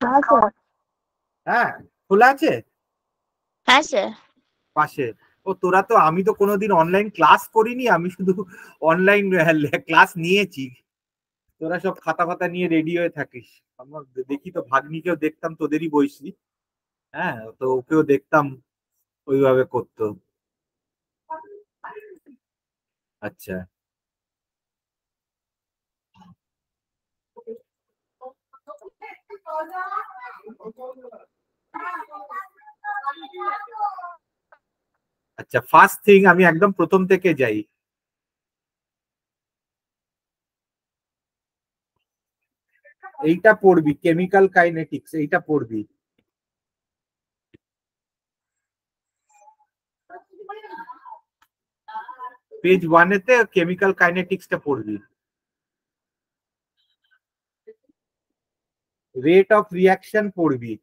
হ্যাঁ স্যার। হ্যাঁ, খোলা আছে হ্যাঁ স্যার। পাশে। ও তোরা তো, আমি তো কোনোদিন অনলাইন ক্লাস করিনি, আমি শুধু অনলাইন ক্লাস নিয়েছি। তোরা সব খাতা ফাতা নিয়ে রেডি হয়ে থাকিস। আমার দেখি তো, ভাগ্নিকেও দেখতাম তোদেরই বয়সী। হ্যাঁ, তো ওকেও দেখতাম ওইভাবে করতো। আচ্ছা, আচ্ছা, ফার্স্ট থিং আমি একদম প্রথম থেকে যাই। এইটা পড়বি, কেমিক্যাল কাইনেটিক্স, এইটা পড়বি। পেজ 1 এতে কেমিক্যাল কাইনেটিক্সটা পড়বি। রেট অফ রিয়াকশন পড়বি।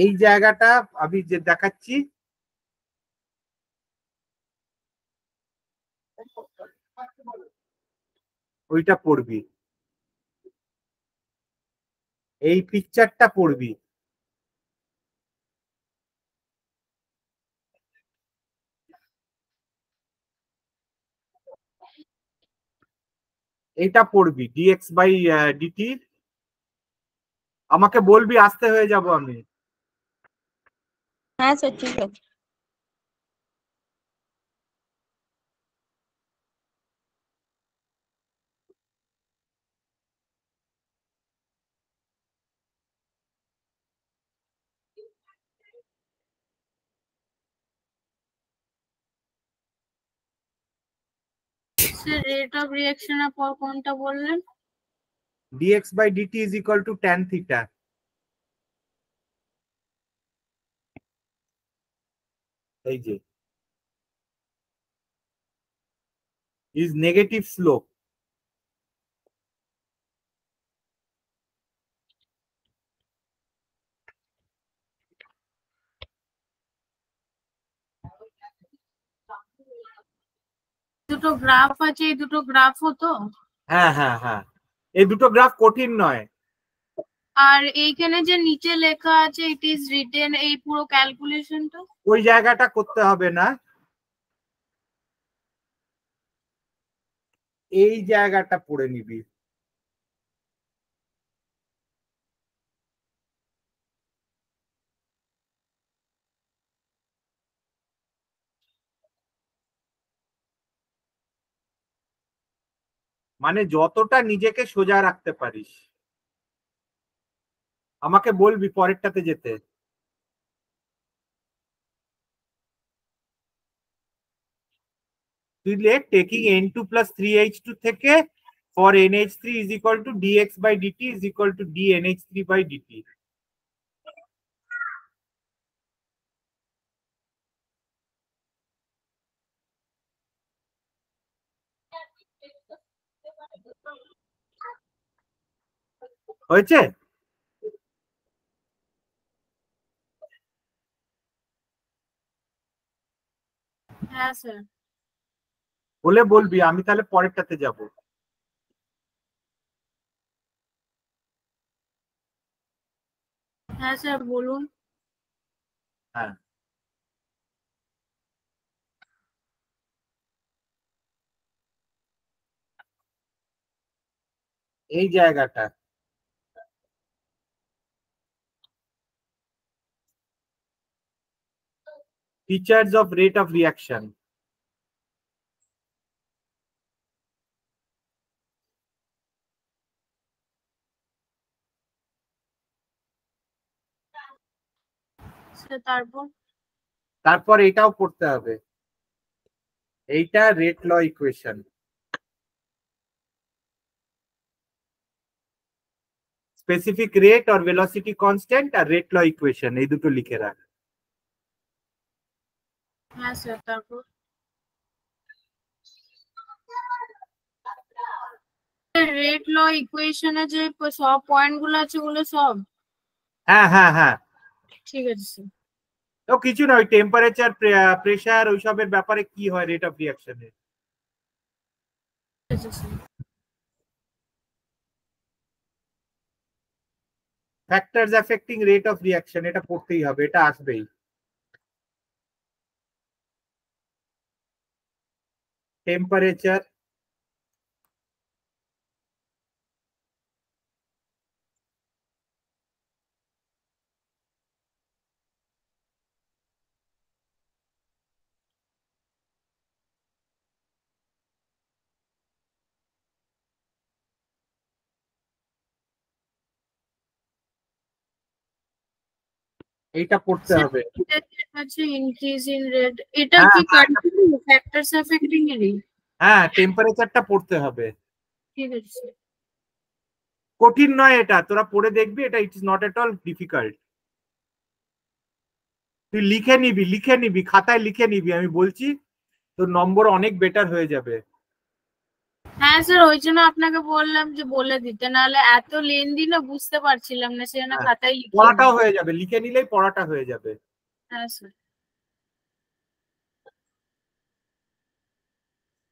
এই জায়গাটা আমি যে দেখাচ্ছি, ওইটা পড়বি। এই পিকচারটা পড়বি। এটা পড়বি, ডিএক্স বাই ডিটি। আমাকে বলবি, আসতে হয়ে যাব আমি। হ্যাঁ স্যার, ঠিক আছে। স্যার রেট অফ রিঅ্যাকশনের পর কোনটা বললেন? Dx by dt is equal to tan theta. এই যে ইজ নেগেটিভ স্লোপ। দুটো গ্রাফ আছে, এই দুটো গ্রাফও তো? হ্যাঁ হ্যাঁ হ্যাঁ, এই দুটো গ্রাফ কঠিন নয়। আর এইখানে যে নিচে লেখা আছে ইট ইজ রিটেন, এই পুরো ক্যালকুলেশনটা ওই জায়গাটা করতে হবে না, এই জায়গাটা পড়ে নিবি। মানে যতটা নিজেকে সোজা রাখতে পারিস। আমাকে বলবি পরেরটাতে যেতে। তুই লেখ, টেকিং N2 plus 3H2 থেকে for NH3 is equal to dx by dt is equal to dNH3 by dt. হয়েছে? হ্যাঁ স্যার। বলে বলবি, আমি তাহলে পরেরটাতে যাব। হ্যাঁ স্যার বলুন। হ্যাঁ, এই জায়গাটা features of rate of reaction. Sir তারপর? তারপর এটাও পড়তে হবে, এইটা রেট ল ইকুয়েশন। স্পেসিফিক রেট আর ভেলোসিটি কনস্ট্যান্ট আর রেট ল ইকুয়েশন এই দুটো লিখে রাখ। হ্যাঁ স্যার, তারপর রেট ল ইকুয়েশনে যে সব পয়েন্ট গুলো আছে ওগুলো সব? হ্যাঁ হ্যাঁ হ্যাঁ, ঠিক আছে স্যার। ও কিছু না, ওই টেম্পারেচার প্রেসার ওইসবের ব্যাপারে কি হয় রেট অফ রিঅ্যাকশনের। ঠিক আছে sir. Factors affecting rate of reaction এটা পড়তেই হবে, এটা আসবেই। টেম্পারেচার, এইটা পড়তে হবে। আচ্ছা, ইনক্রিজ ইন রেট, এটা হ্যাঁ, কি কন্টিনিউ ফ্যাক্টরস অ্যাফেক্টিং এরই? হ্যাঁ টেম্পারেচারটা পড়তে হবে। ঠিক আছে। কঠিন নয় এটা, তোরা পড়ে দেখবি, এটা it is not at all difficult. তুই লিখে নিবি খাতায় লিখে নিবি, আমি বলছি তোর নম্বর অনেক বেটার হয়ে যাবে। হ্যাঁ স্যার, ওই জন্য আপনাকে বললাম যে বলে দিতে, নাহলে এত লেনদি না বুঝতে পারছিলাম না, সেজন্য খাতায় লিখে পড়াটাও হয়ে যাবে, লিখে নিলেই পড়াটা হয়ে যাবে। হ্যাঁ স্যার।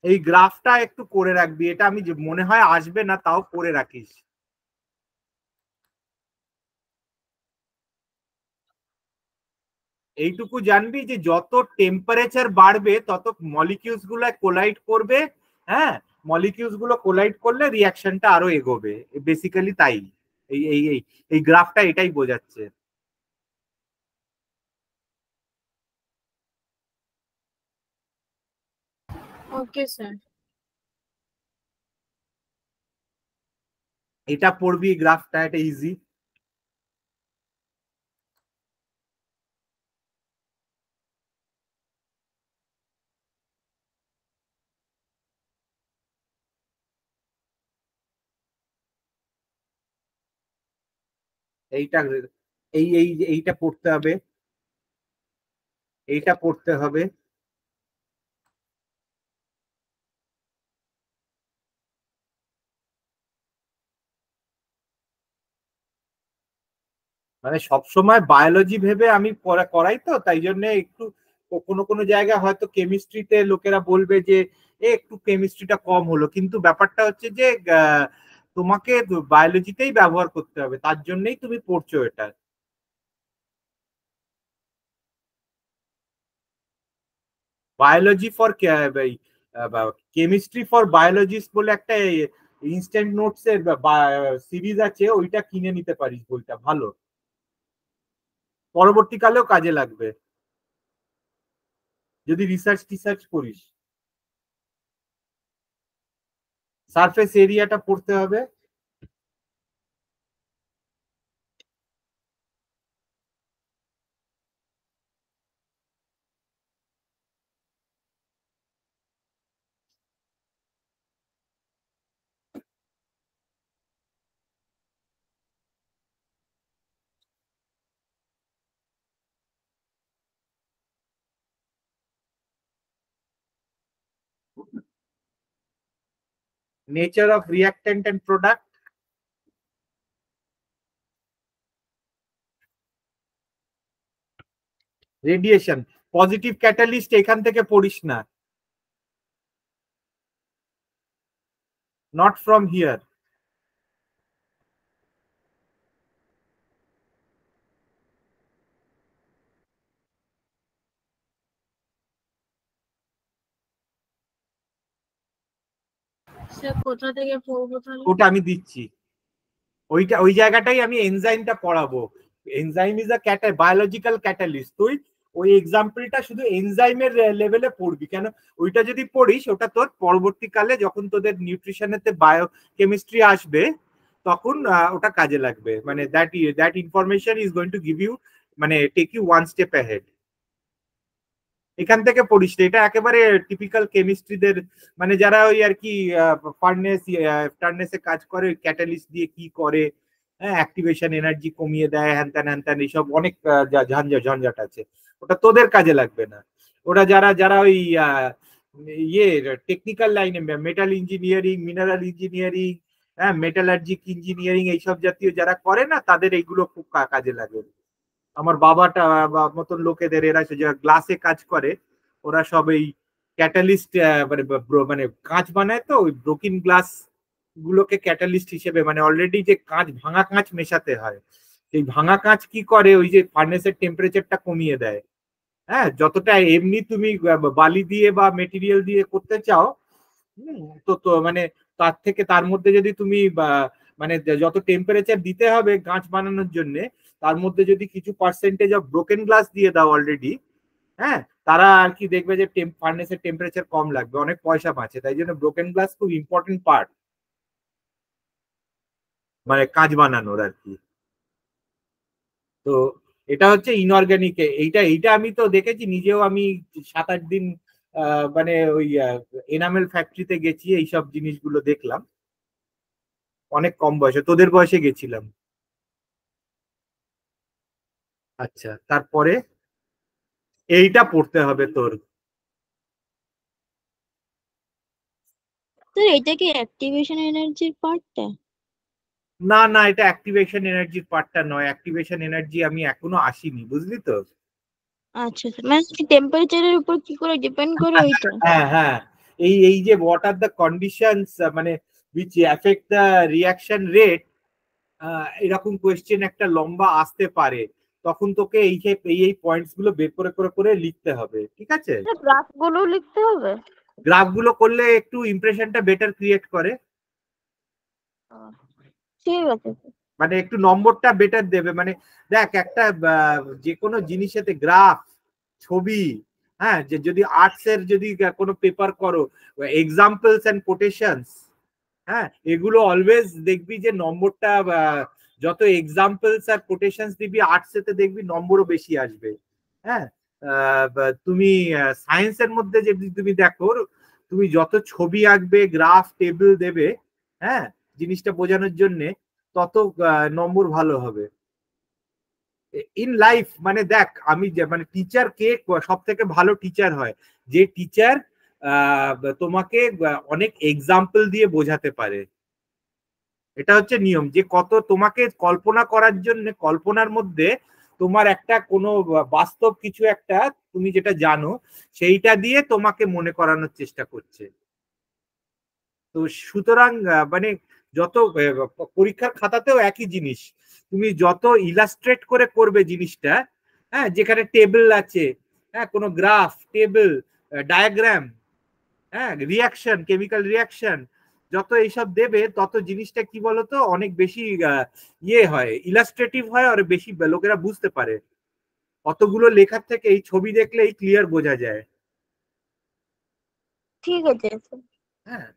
এই গ্রাফটা একটু করে রাখবি, এটা আমি মনে হয় আসবে না, তাও করে রাখিস। এইটুকু জানবি যে যত টেম্পারেচার বাড়বে তত মলিকিউলস গুলো কোলাইড করবে। হ্যাঁ, মলিকিউলস গুলো কোলাইড করলে রিয়াকশনটা আরো এগোবে, বেসিক্যালি তাই। এই এই এই এই গ্রাফটা এটাই বোঝাচ্ছে। Okay sir. এটা পড়বি গ্রাফটা, এটা ইজি। এইটা এইটা পড়তে হবে, এইটা পড়তে হবে। মানে সবসময় বায়োলজি ভেবে আমি করাই তো, তাই জন্য একটু কোনো কোনো জায়গায় হয়তো কেমিস্ট্রিতে লোকেরা বলবে যে একটু কেমিস্ট্রিটা কম হলো, কিন্তু ব্যাপারটা হচ্ছে যে তোমাকে বায়োলজিতেই ব্যবহার করতে হবে, তার জন্যই তুমি পড়ছো এটা। Biology for chemistry for biologist বলে একটা ইনস্ট্যান্ট নোটস এর সিরিজ আছে, ওইটা কিনে নিতে পারিস, বইটা ভালো, পরবর্তীকালেও কাজে লাগবে যদি রিসার্চ করিস। সারফেস এরিয়াটা পড়তে হবে। Nature of reactant and product, radiation, positive catalyst এখান থেকে পড়িস না, নট ফ্রম হিয়ার। স্যার কোথা থেকে পড়বো তাহলে? ওটা আমি দিচ্ছি, ওইটা ওই জায়গাটাই আমি এনজাইমটা পড়াবো। Enzyme is a biological catalyst, তুই ওই এক্সাম্পলটা শুধু এনজাইমের লেভেলে পড়বি, কেন ওইটা যদি পড়িস ওটা তোর পরবর্তীকালে যখন তোদের নিউট্রিশনেতে বায়োকেমিস্ট্রি আসবে তখন ওটা কাজে লাগবে, মানে that information is going to give you, মানে take you one step ahead. এখান থেকে পড়িস, এটা একেবারে টিপিক্যাল কেমিস্ট্রিদের, মানে যারা ওই আর কি ফার্নেসে কাজ করে, ক্যাটালিস্ট দিয়ে কি করে, হ্যাঁ, অ্যাক্টিভেশন এনার্জি কমিয়ে দেয়, হ্যান ত্যান এইসব অনেক ঝঞ্ঝাট আছে। ওটা তোদের কাজে লাগবে না। ওটা যারা যারা ওই ইয়ে টেকনিক্যাল লাইনে, মেটাল ইঞ্জিনিয়ারিং, মিনারেল ইঞ্জিনিয়ারিং, হ্যাঁ, মেটালার্জিক ইঞ্জিনিয়ারিং এইসব জাতীয় যারা করে না, তাদের এইগুলো খুব কাজে লাগে। আমার বাবাটা মতন লোকেদের, এরা যারা গ্লাসে কাজ করে, ওরা সব এই ক্যাটালিস্ট মানে কাঁচ বানায়, তো ওই ব্রোকেন গ্লাস গুলোকে ক্যাটালিস্ট হিসেবে, মানে অলরেডি যে কাঁচ, ভাঙা কাঁচ মেশাতে হয়, সেই ভাঙা কাঁচ কি করে, ওই যে ফার্নেসের টেম্পারেচারটা কমিয়ে দেয়। হ্যাঁ, যতটা এমনি তুমি বালি দিয়ে বা মেটেরিয়াল দিয়ে করতে চাও, তো মানে তার থেকে, তার মধ্যে যদি তুমি মানে যত টেম্পারেচার দিতে হবে কাঁচ বানানোর জন্য, তার মধ্যে যদি কিছু পার্সেন্টেজ অফ ব্রোকেন গ্লাস দিয়ে দাও অলরেডি, হ্যাঁ, তারা আর কি দেখবে যে ফার্নেসের টেম্পারেচার কম লাগবে, অনেক পয়সা বাঁচে। তাই জন্য ব্রোকেন গ্লাস খুব ইম্পর্টেন্ট পার্ট মানে কাঁচ বানানোর আর কি। তো এটা হচ্ছে ইনঅর্গানিক। এইটা আমি তো দেখেছি নিজেও, আমি 7-8 দিন মানে ওই এনামেল ফ্যাক্টরিতে গেছি, এইসব জিনিসগুলো দেখলাম অনেক কম বয়সে, তোদের বয়সে গেছিলাম। আচ্ছা, তারপরে এইটা পড়তে হবে তোর। স্যার এটা কি অ্যাক্টিভেশন এনার্জির পার্টটা? না না, এটা অ্যাক্টিভেশন এনার্জির পার্টটা নয়। অ্যাক্টিভেশন এনার্জি আমি এখনো আসিনি, বুঝলি তো। আচ্ছা স্যার, মানে টেম্পারেচারের উপর কি করে ডিপেন্ড করে ওইটা? হ্যাঁ হ্যাঁ, এই যে হোয়াট আর দ্য কন্ডিশনস মানে which affect the reaction rate, এরকম কোয়েশ্চেন একটা লম্বা আসতে পারে, তখন তোকে এই পয়েন্টস গুলো বের করে লিখতে হবে, ঠিক আছে। গ্রাফ গুলো লিখতে হবে? গ্রাফ গুলো করলে একটু ইমপ্রেশনটা বেটার ক্রিয়েট করে, ঠিক আছে। মানে একটু নম্বরটা বেটার দেবে। মানে দেখ, একটা যে কোনো জিনিসেতে গ্রাফ, ছবি, হ্যাঁ, যে যদি আর্টস এর যদি কোনো পেপার করো, এক্সাম্পলস এন্ড কোটেশনস, হ্যাঁ, এগুলো অলওয়েজ দেখবি যে নম্বরটা, যত এক্সাম্পলস আর কোটেশনস দিবি আর্টস এতে দেখবি নম্বরও বেশি আসবে। হ্যাঁ, তুমি সায়েন্সের মধ্যে যদি তুমি দেখো, তুমি যত ছবি আঁকবে, গ্রাফ টেবিল দেবে, হ্যাঁ, জিনিসটা বোঝানোর জন্য, তত নম্বর ভালো হবে। ইন লাইফ মানে দেখ, আমি মানে টিচার কে সব থেকে ভালো টিচার হয়, যে টিচার তোমাকে অনেক এক্সাম্পল দিয়ে বোঝাতে পারে। এটা হচ্ছে নিয়ম, যে কত তোমাকে কল্পনা করার জন্য, কল্পনার মধ্যে তোমার একটা কোনো বাস্তব কিছু একটা তুমি যেটা জানো, সেইটা দিয়ে তোমাকে মনে করানোর চেষ্টা করছে। তো সুতরাং মানে যত পরীক্ষার খাতাতেও একই জিনিস, তুমি যত ইলাস্ট্রেট করে করবে জিনিসটা, হ্যাঁ, যেখানে টেবিল আছে, হ্যাঁ, কোনো গ্রাফ, টেবিল, ডায়াগ্রাম, হ্যাঁ, রিয়াকশন, কেমিক্যাল রিয়াকশন, যত এইসব দেবে, তত জিনিসটা কি বলতো অনেক বেশি ইয়ে হয়, ইলাস্ট্রেটিভ হয়, আর বেশি লোকেরা বুঝতে পারে। অতগুলো লেখার থেকে এই ছবি দেখলেই ক্লিয়ার বোঝা যায়। ঠিক আছে। হ্যাঁ,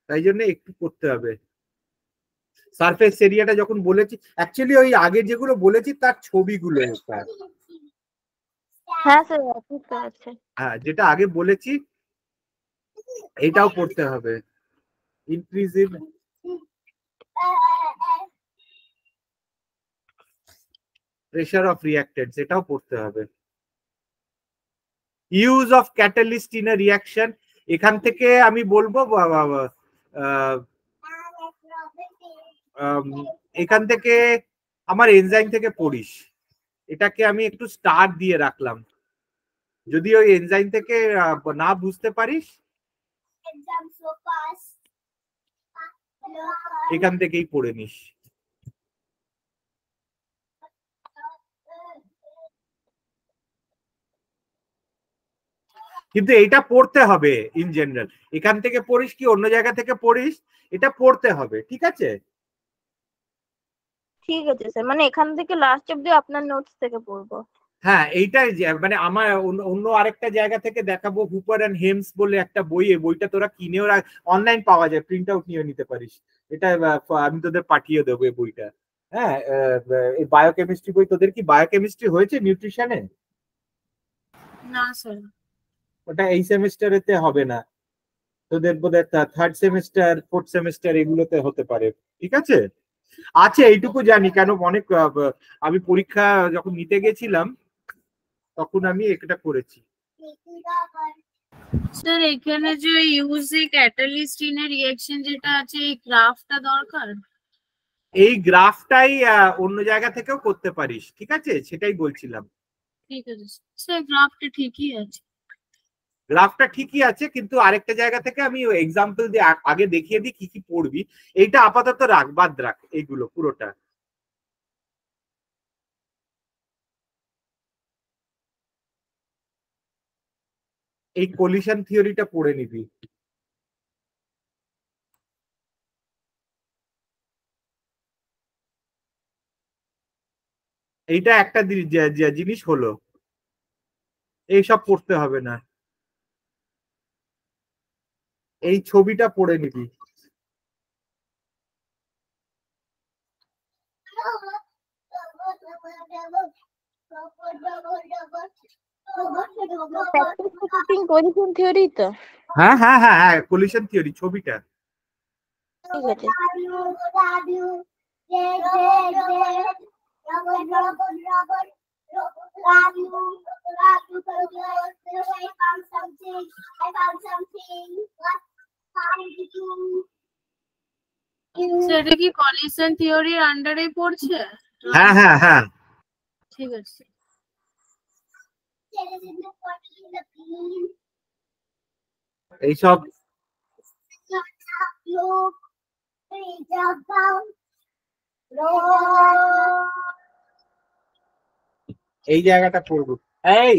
তাই জন্য একটু করতে হবে। সারফেস এরিয়াটা যখন বলেছি, অ্যাকচুয়ালি ওই আগে যেগুলো বলেছি তার ছবিগুলো, হ্যাঁ স্যার, ঠিক আছে। হ্যাঁ, যেটা আগে বলেছি এটাও পড়তে হবে। ইনক্রিজ ইন প্রেশার অফ রিঅ্যাক্টেন্টস, এটাও পড়তে হবে। Use of catalyst in a reaction, এখান থেকে আমি বলবো এখান থেকে আমার এনজাইম থেকে পড়িস, এটাকে আমি একটু স্টার দিয়ে রাখলাম। যদি ওই এনজাইম থেকে না বুঝতে পারিস, এখান থেকেই পড়ে নিস। কিন্তু এটা পড়তে হবে ইন জেনারেল, এখান থেকে পড়িস কি অন্য জায়গা থেকে পড়িস, এটা পড়তে হবে, ঠিক আছে। ঠিক আছে স্যার, মানে এখান থেকে লাস্ট অব্দি আপনার নোটস থেকে পড়বো। হ্যাঁ, এইটাই মানে আমার অন্য আরেকটা জায়গা থেকে দেখাবো, হুপার এন্ড হেমস বলে একটা বই, এই বইটা তোরা কিনেও অনলাইন পাওয়া যায়, প্রিন্ট আউট নিয়ে নিতে পারিস। এটা আমি তোদের পাঠিয়ে দেবো এই বইটা। হ্যাঁ, এই বায়োকেমিস্ট্রি বই, তোদের কি বায়োকেমিস্ট্রি হয়েছে নিউট্রিশনে? না স্যার। ওটা এই সেমিস্টারেতে হবে না, তোদের বোধহয় থার্ড সেমিস্টার, ফোর্থ সেমিস্টার এগুলোতে হতে পারে, ঠিক আছে। আছে এইটুকু জানি, কেন অনেক আমি পরীক্ষা যখন নিতে গেছিলাম তখন আমি এটা করেছি। স্যার এখানে যে ইউজে ক্যাটালিস্ট ইন এ রিঅ্যাকশন যেটা আছে, এই গ্রাফটা দরকার? এই গ্রাফটাই অন্য জায়গা থেকেও করতে পারিস, ঠিক আছে, সেটাই বলছিলাম। ঠিক আছে স্যার, গ্রাফটা ঠিকই আছে। গ্রাফটা ঠিকই আছে, কিন্তু আরেকটা জায়গা থেকে আমি এক্সাম্পল দিয়ে আগে দেখিয়ে দিই কি কি পড়বি। এইটা আপাতত রাখ, বাদ রাখ এইগুলো পুরোটা। এই কলিশন থিওরিটা পড়ে নিবি। এইটা একটা জিনিস হলো, এইসব পড়তে হবে না। এই ছবিটা পড়ে নিবি। প্র্যাকটিস পজিশন থিওরি তো? হ্যাঁ হ্যাঁ হ্যাঁ হ্যাঁ, কলিশন থিওরি ছবিটা। ঠিক আছে। সেটা কি কলিশন থিওরির আন্ডারে পড়ছে? হ্যাঁ হ্যাঁ হ্যাঁ, ঠিক আছে। এইসব এই জায়গাটা পড়বো। এই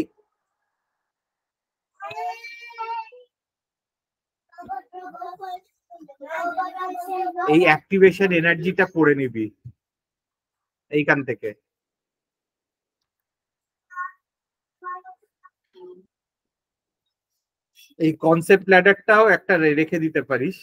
এই অ্যাক্টিভেশন এনার্জিটা পড়ে নিবি এইখান থেকে। এই কনসেপ্ট ল্যাডারটাও একটা রেখে দিতে পারিস।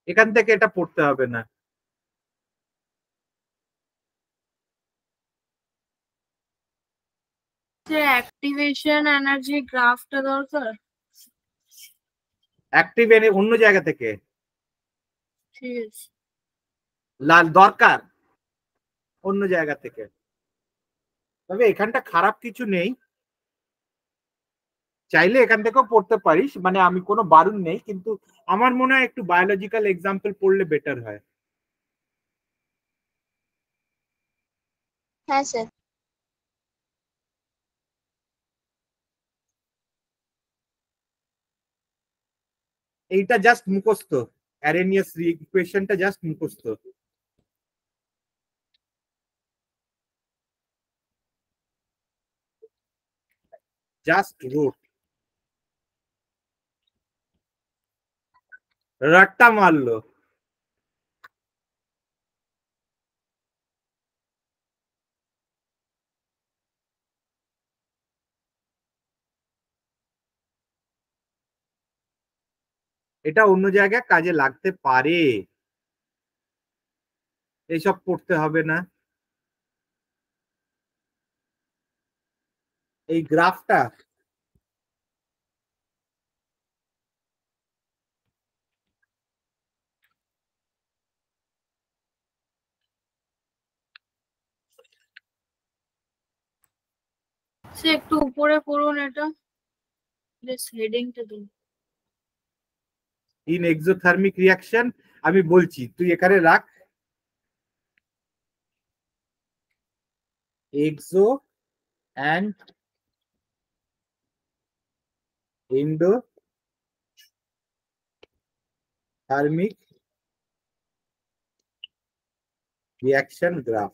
এখান থেকে এটা পড়তে হবে না। অ্যাক্টিভেশন এনার্জি গ্রাফটা দরকার? অ্যাক্টিভ এনে অন্য জায়গা থেকে ঠিক আছে। দরকার অন্য জায়গা থেকে। তবে এখানটা খারাপ কিছু নেই, চাইলে এখান থেকেও পড়তে পারিস, মানে আমি কোনো বারণ নেই, কিন্তু আমার মনে হয় একটু বায়োলজিক্যাল এক্সাম্পল পড়লে বেটার হয়। হ্যাঁ স্যার। এইটা জাস্ট মুখস্থ, অ্যারেনিয়াস ইকুয়েশনটা জাস্ট মুখস্থ। জাস্ট রাট্টা মারলো। এটা অন্য জায়গায় কাজে লাগতে পারে, এইসব পড়তে হবে না। এই গ্রাফটা সে একটু উপরে পড়ুন, এটা হেডিংটা দিন। ইন এক্সোথার্মিক রিয়াকশন, আমি বলছি তুই এখানে রাখ। Exo and endothermic reaction graph.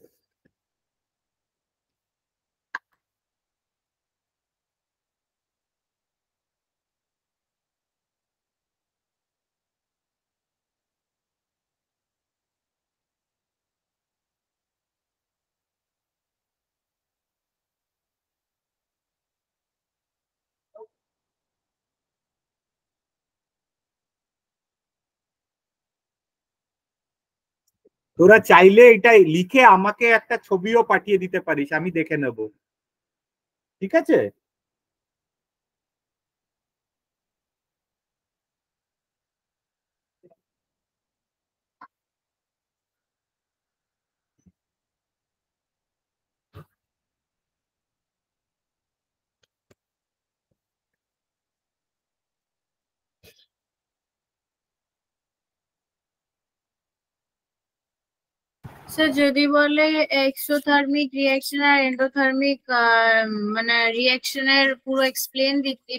তোরা চাইলে এটা লিখে আমাকে একটা ছবিও পাঠিয়ে দিতে পারিস, আমি দেখে নেব, ঠিক আছে? স্যার যদি বলে এক্সোথার্মিক রিয়াকশন আর এন্ডোথার্মিক মানে রিয়াকশনের পুরো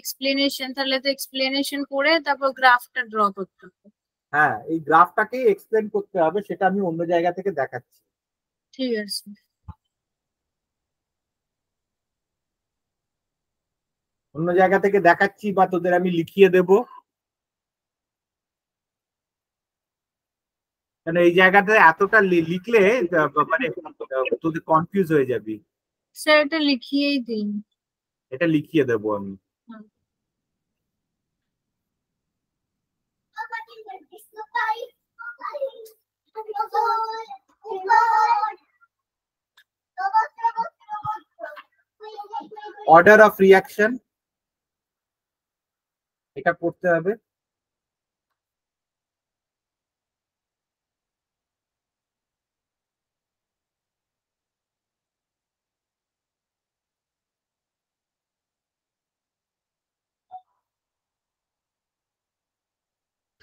এক্সপ্লেনেশন, তাহলে তো এক্সপ্লেনেশন করে তারপর গ্রাফটা ড্র করতে হবে। হ্যাঁ, এই গ্রাফটাকে এক্সপ্লেন করতে হবে, সেটা আমি অন্য জায়গা থেকে দেখাচ্ছি। ঠিক আছে। অন্য জায়গা থেকে দেখাচ্ছি বা তোদের আমি লিখিয়ে দেব, কারণ এই জায়গাটা এতটা লিখলে মানে তোদের কনফিউজ হয়ে যাবি। স্যার এটা লিখিয়েই দিন। এটা লিখিয়ে দেবো আমি। হুম। অর্ডার অফ রিয়াকশন, এটা পড়তে হবে।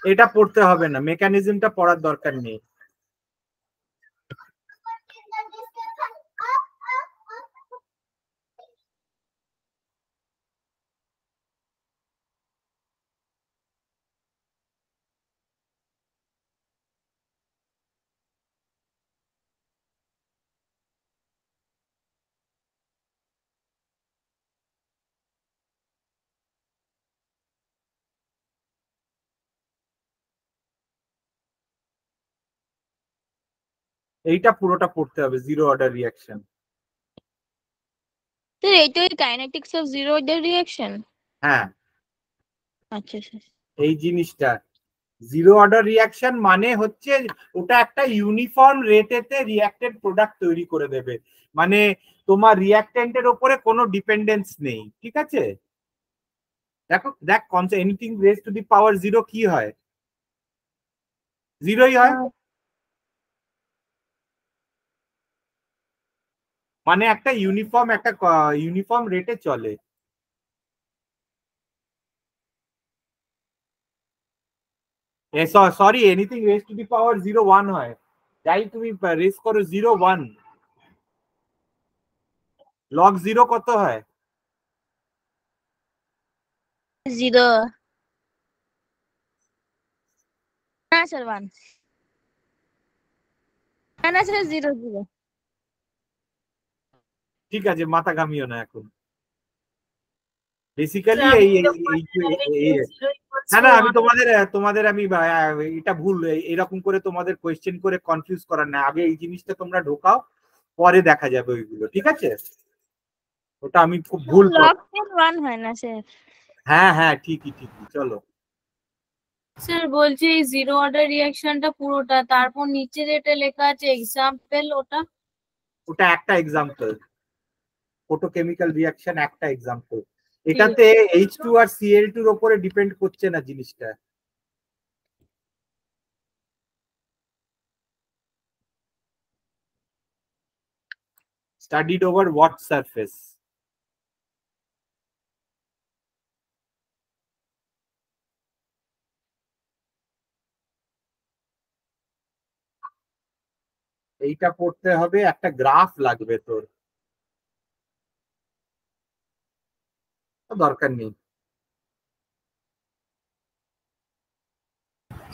এটা পড়তে হবে না, মেকানিজমটা পড়ার দরকার নেই। এইটা পুরোটা পড়তে হবে, জিরো অর্ডার রিয়াকশন। স্যার এইটা ওই kinetics of zero order reaction? হ্যাঁ, আচ্ছা স্যার। এই জিনিসটা জিরো অর্ডার রিয়াকশন মানে হচ্ছে ওটা একটা ইউনিফর্ম রেটেতে রিয়াক্টেড প্রোডাক্ট তৈরি করে দেবে, মানে তোমার রিয়াক্টেন্টের উপরে কোনো ডিপেন্ডেন্স নেই, ঠিক আছে? দেখো, দেখ anything raise to the power zero কি হয়? জিরোই হয়, মানে একটা ইউনিফর্ম রেটে চলে। Sorry, anything raise to the power zero one হয়, যাই তুমি রেজ করো জিরো ওয়ান, লগ জিরো কত হয়? জিরো না স্যার, ওয়ান। না না স্যার, জিরো জিরো। ঠিক আছে, মাথা ঘামিও না এখন। বেসিক্যালি স্যার এই আমি তো না না, আমি তোমাদের তোমাদের আমি এটা ভুল, এরকম করে তোমাদের কোয়েশ্চেন করে কনফিউজ করার না, আগে এই জিনিসটা তোমরা ঢোকাও, পরে দেখা যাবে ওইগুলো, ঠিক আছে? ওটা আমি খুব ভুল লগ টেন ওয়ান হয় না স্যার? হ্যাঁ হ্যাঁ, ঠিকই ঠিকই, চলো। স্যার বলছি এই জিরো অর্ডার রিয়াকশনটা পুরোটা, তারপর নিচে যেটা লেখা আছে এক্সাম্পল, ওটা? ওটা একটা এক্সাম্পল, ফটোকেমিক্যাল রিয়াকশন একটা এক্সাম্পল। ঠিক এটাতে আছে। H2 আর Cl2 এর উপরে ডিপেন্ড করছে না জিনিসটা। Studied over what surface? এইটা পড়তে হবে, একটা গ্রাফ লাগবে তোর, দরকার নেই।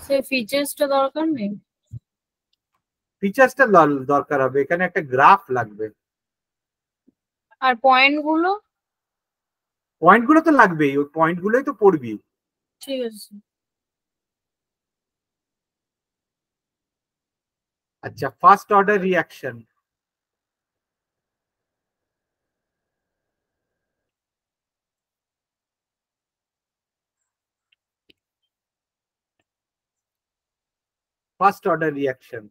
স্যার ফিচার্সটা দরকার নেই? ফিচার্সটা দরকার হবে, এখানে একটা গ্রাফ লাগবে। আর পয়েন্ট গুলো? পয়েন্ট গুলো তো লাগবেই, ওই পয়েন্ট গুলোই তো পড়বি। ঠিক আছে। আচ্ছা, first order reaction. First order reaction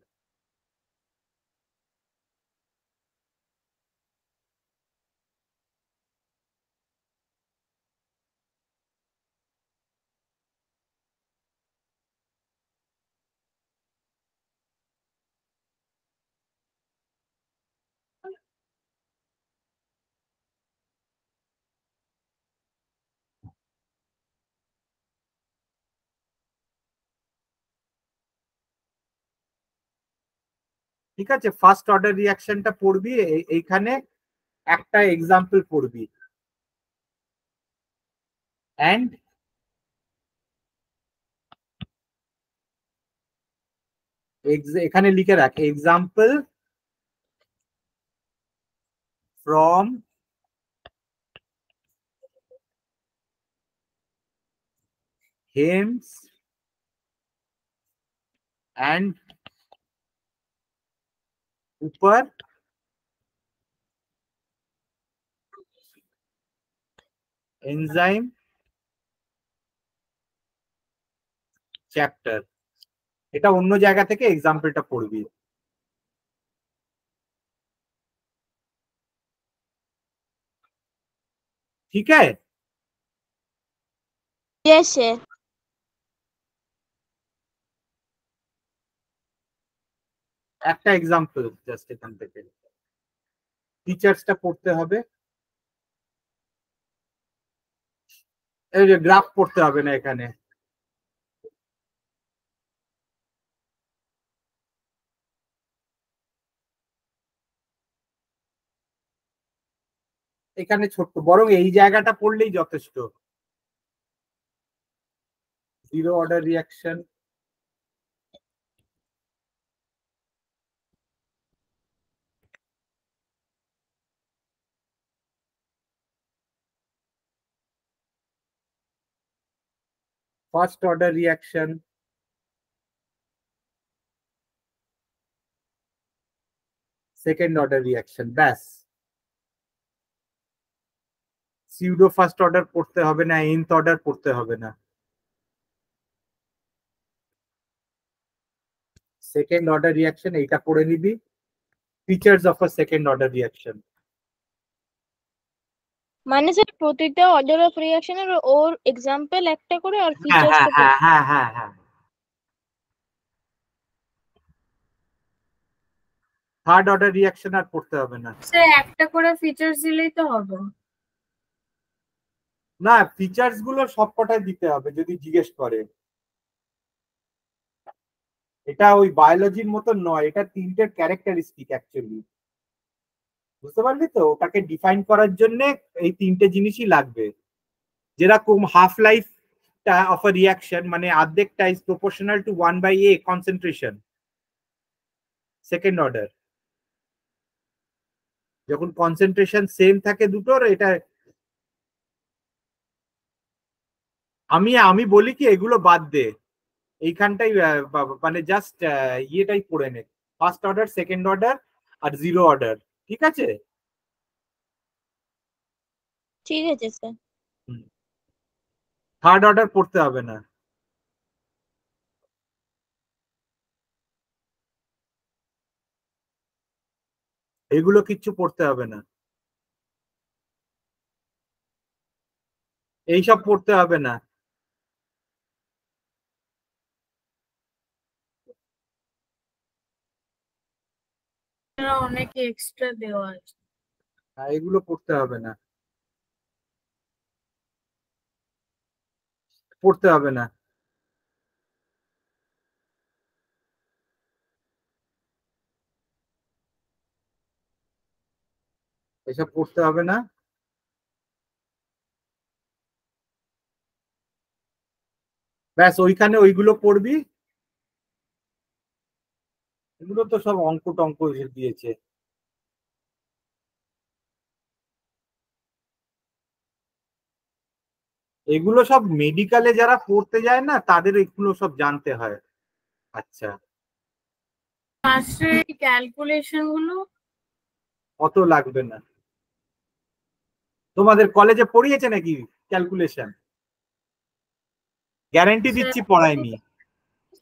ঠিক আছে, ফার্স্ট অর্ডার রিয়াকশনটা পড়বি, এইখানে একটা এক্সাম্পল পড়বি, এন্ড এখানে লিখে রাখ এক্সাম্পল ফ্রম হেমস and ऊपर एंजाइम চ্যাপ্টার, এটা অন্য জায়গা থেকে এক্সাম্পলটা পড়বি। ঠিক আছে? Yes sir. একটা এক্সাম্পল জাস্ট এখান থেকে ফিচার্সটা পড়তে হবে, এই যে গ্রাফ পড়তে হবে না এখানে। এখানে ছোট্ট, বরং এই জায়গাটা পড়লেই যথেষ্ট। Zero order reaction, first order reaction, second order reaction, ব্যাস। সিউডো ফার্স্ট অর্ডার পড়তে হবে না, nth অর্ডার পড়তে হবে না। সেকেন্ড অর্ডার রিয়াকশন এইটা পড়ে নিবি, features of a second order reaction. মানে স্যার প্রতিটা অর্ডার অফ রিঅ্যাকশনের ওর এক্সাম্পল একটা করে আর হ্যাঁ ফিচার্সটা হ্যাঁ হ্যাঁ হ্যাঁ হ্যাঁ। থার্ড অর্ডার রিয়াকশন আর পড়তে হবে না। স্যার একটা করে ফিচার্স দিলেই তো হবে। না, ফিচার্স গুলো সবকটাই দিতে হবে যদি জিজ্ঞেস করে। এটা ওই বায়োলজির মতো নয়, এটা তিনটে ক্যারেক্টারিস্টিক অ্যাকচুয়ালি, বুঝতে পারলি তো? ওটাকে ডিফাইন করার জন্য এই তিনটে জিনিসই লাগবে। যেরকম half life of a reaction, মানে অর্ধেকটা is proportional to 1/a concentration, second order. যখন কনসেন্ট্রেশন সেম থাকে দুটোর, এটা আমি বলি কি এগুলো বাদ দে, এইখানটাই মানে জাস্ট ইয়েটাই পড়ে নে, ফার্স্ট অর্ডার, সেকেন্ড অর্ডার আর জিরো অর্ডার। ঠিক আছে? ঠিক আছে স্যার। থার্ড অর্ডার পড়তে হবে না। এগুলো কিচ্ছু পড়তে হবে না, এইসব পড়তে হবে না। অনেক এক্সট্রা দেওয়া আছে। এগুলো পড়তে হবে না, পড়তে হবে না। এসব পড়তে হবে না। ব্যাস, ওইখানে ওইগুলো পড়বি, এগুলো তো সব অঙ্ক টঙ্ক দিয়েছে। এগুলো সব মেডিকেলে যারা পড়তে যায় না, তাদের এগুলো সব জানতে হয়। আচ্ছা, ফার্স্টে ক্যালকুলেশন গুলো অত লাগবে না। তোমাদের কলেজে পড়িয়েছে নাকি ক্যালকুলেশন? গ্যারান্টি দিচ্ছি পড়ায়নি।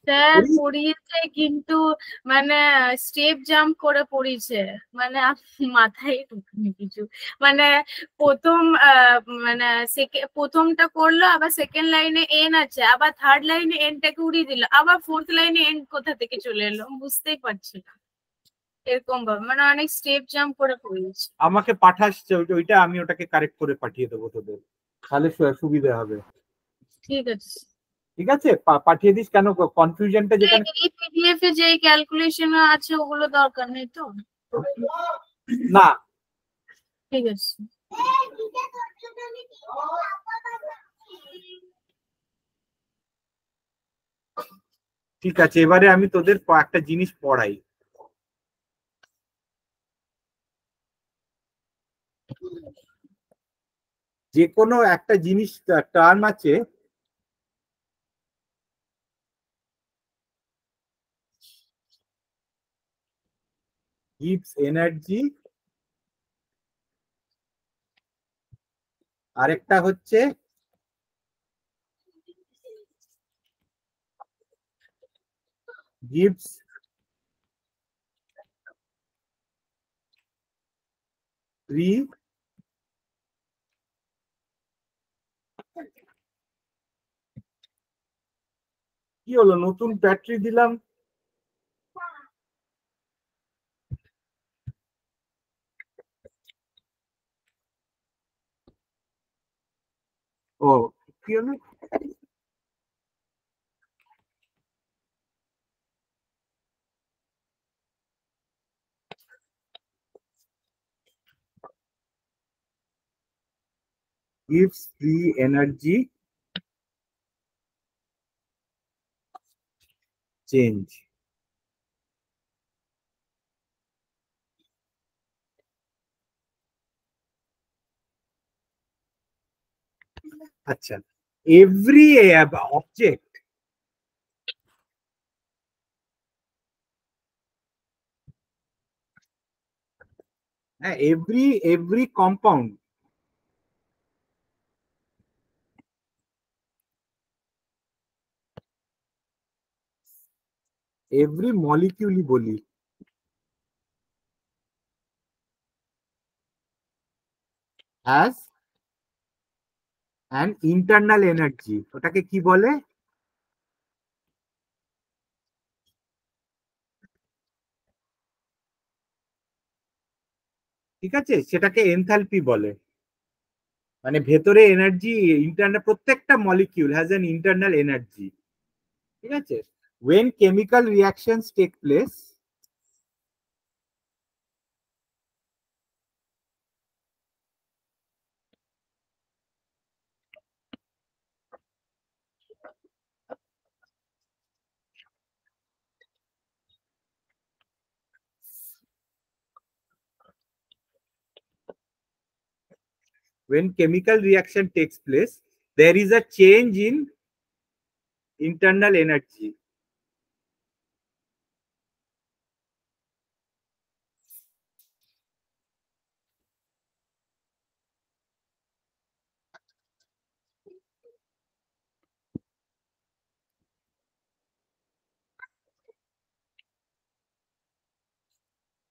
স্যার পড়িয়েছে, কিন্তু মানে স্টেপ জাম্প করে পড়িয়েছে, মানে মাথায় ঢুকেনি কিছু। মানে প্রথম মানে প্রথমটা করলো, আবার সেকেন্ড লাইনে এন আছে, আবার থার্ড লাইনে এনটাকে উড়িয়ে দিল, আবার ফোর্থ লাইনে এন কোথা থেকে চলে এলো বুঝতেই পারছি না। এরকম ভাবে মানে অনেক স্টেপ জাম্প করে পড়িয়েছে। আমাকে পাঠাস ওইটা, আমি ওটাকে কারেক্ট করে পাঠিয়ে দেবো তোদের, তাহলে সুবিধা হবে। ঠিক আছে। ঠিক আছে, পাঠিয়ে দিস। কেন কনফিউশনটা যেখানে এই পিডিএফ এ যে ক্যালকুলেশন আছে ওগুলো দরকার নেই তো? না, ঠিক আছে। ঠিক আছে, এবারে আমি তোদের একটা জিনিস পড়াই। যে কোনো একটা জিনিস টার্ম আছে, gives energy, আরেকটা হচ্ছে gives free কি হলো, নতুন ব্যাটারি দিলাম। ও কি হলো, gives free energy change। আচ্ছা, every object, every compound, every molecule বলি, has an internal energy, ওটাকে কি বলে? ঠিক আছে, সেটাকে এনথালপি বলে। মানে ভেতরে এনার্জি, ইন্টারনাল, প্রত্যেকটা molecule has an internal energy. ঠিক আছে, when chemical reactions take place, when chemical reaction takes place, there is a change in internal energy।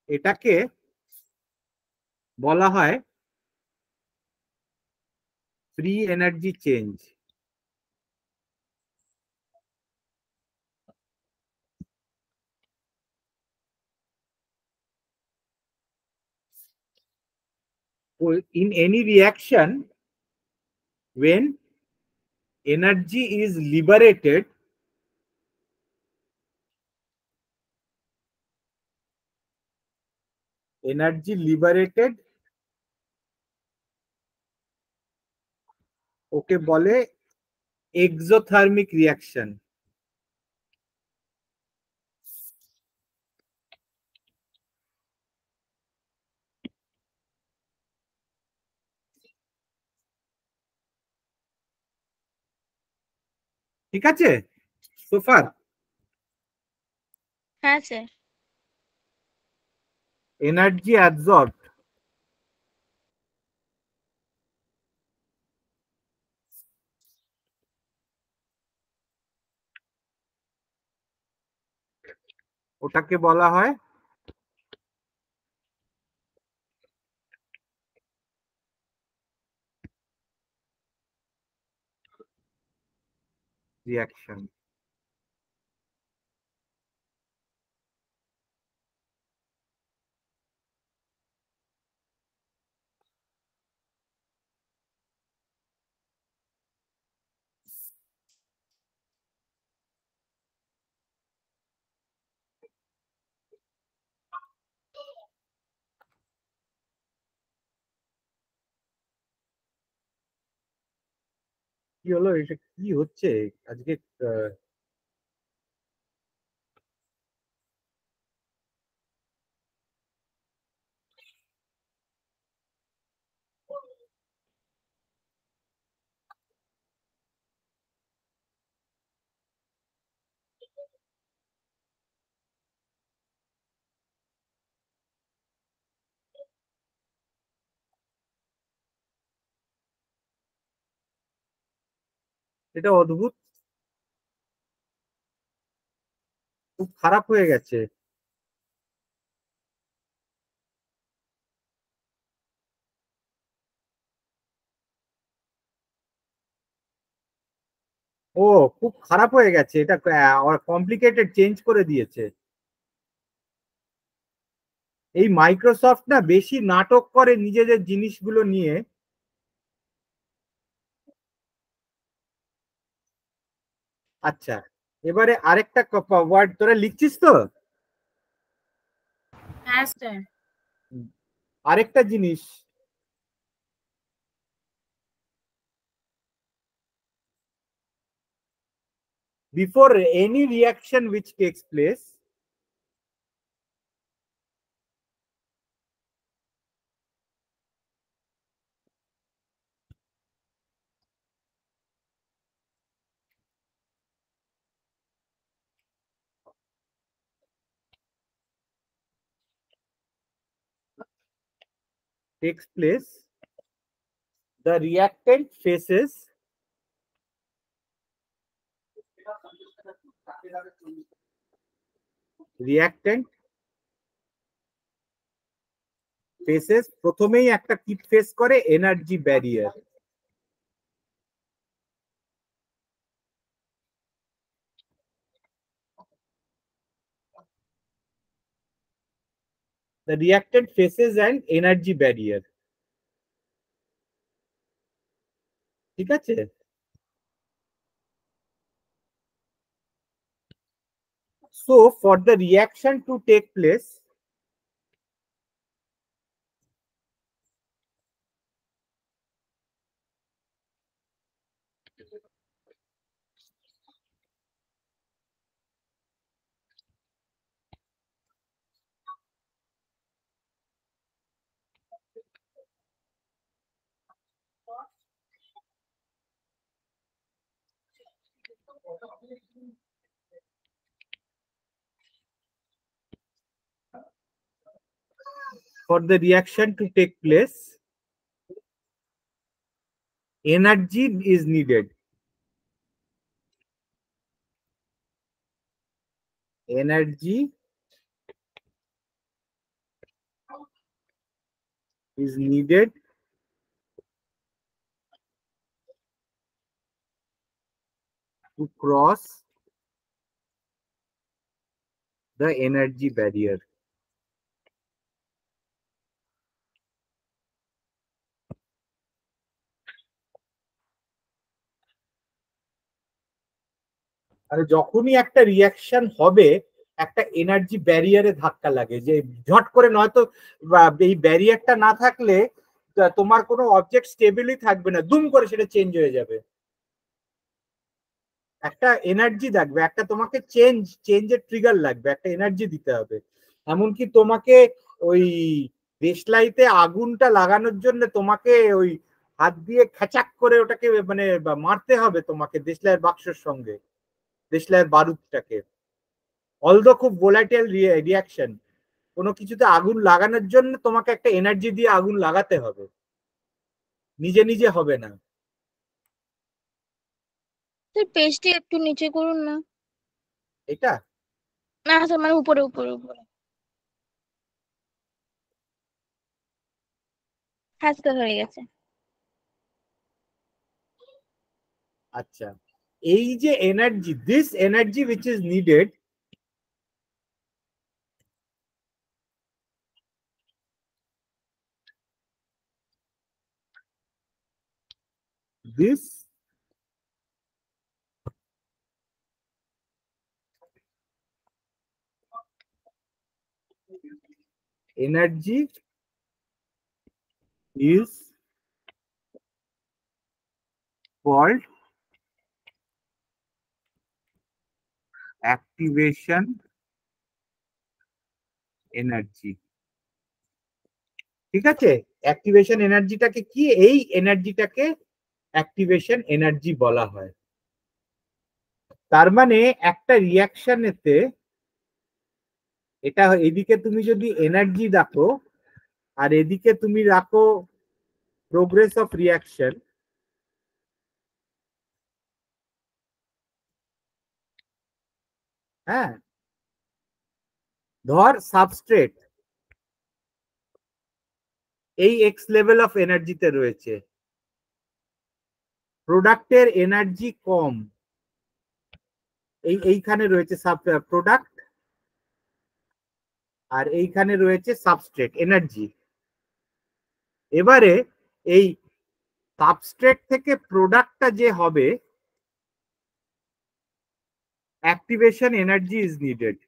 এটাকে বলা হয় free energy change. In any reaction, when energy is liberated, ওকে বলে exothermic reaction. ঠিক আছে সোফার? হ্যাঁ স্যার। এনার্জি অ্যাবজর্ব, ওটাকে বলা হয় রিয়াকশন। কি হলো, এটা কি হচ্ছে আজকে? এটা অদ্ভুত, খুব খারাপ হয়ে গেছে। ও, খুব খারাপ হয়ে গেছে এটা, কমপ্লিকেটেড চেঞ্জ করে দিয়েছে। এই মাইক্রোসফট না বেশি নাটক করে নিজেদের জিনিসগুলো নিয়ে। আচ্ছা, এবারে আরেকটা ওয়ার্ড তোরা লিখছিস তো? হ্যাঁ স্যার। আরেকটা জিনিস, before any reaction which takes place, the reactant faces প্রথমেই একটা কি ফেস করে, energy barrier. The reactant faces an energy barrier, ঠিক আছে? So for the reaction to take place, for the reaction to take place, energy is needed. Energy is needed to cross the energy barrier. আর যখনই একটা reaction হবে, একটা energy ব্যারিয়ারে ধাক্কা লাগে, যে ঝট করে, নয়তো এই ব্যারিয়ারটা না থাকলে তোমার কোনো অবজেক্ট স্টেবলই থাকবে না, দুম করে সেটা চেঞ্জ হয়ে যাবে। একটা এনার্জি লাগবে, একটা তোমাকে চেঞ্জের ট্রিগার লাগবে, একটা এনার্জি দিতে হবে। এমনকি তোমাকে ওই দেশলাইতে আগুনটা লাগানোর জন্য তোমাকে ওই হাত দিয়ে খাচাক করে ওটাকে মানে মারতে হবে তোমাকে, দেশলাইয়ের বাক্সের সঙ্গে দেশলাইয়ের বারুদটাকে। অলদো খুব ভোলাটাইল রিয়াকশন, কোনো কিছুতে আগুন লাগানোর জন্য তোমাকে একটা এনার্জি দিয়ে আগুন লাগাতে হবে, নিজে নিজে হবে না। স্যার পেজটি একটু নিচে করুন না। এটা না স্যার, মানে উপরে উপরে উপরে। হ্যাঁ স্যার, হয়ে গেছে। আচ্ছা, এই যে energy, this energy which is needed, this energy is called activation energy. ঠিক আছে, অ্যাক্টিভেশন এনার্জিটাকে কি, এই এনার্জিটাকে অ্যাক্টিভেশন এনার্জি বলা হয়। তার মানে একটা রিয়াকশনেতে এটা এদিকে তুমি যদি এনার্জি রাখো আর এদিকে তুমি রাখো প্রোগ্রেস অফ রিয়াকশন, হ্যাঁ, ধর সাবস্ট্রেট এই এক্স লেভেল অফ এনার্জিতে রয়েছে, প্রোডাক্টের এনার্জি কম, এইখানে রয়েছে সাব প্রোডাক্ট আর এইখানে রয়েছে সাবস্ট্রেট এনার্জি। এবারে এই সাবস্ট্রেট থেকে প্রোডাক্টটা যে হবে, অ্যাক্টিভেশন এনার্জি ইজ নিডেড।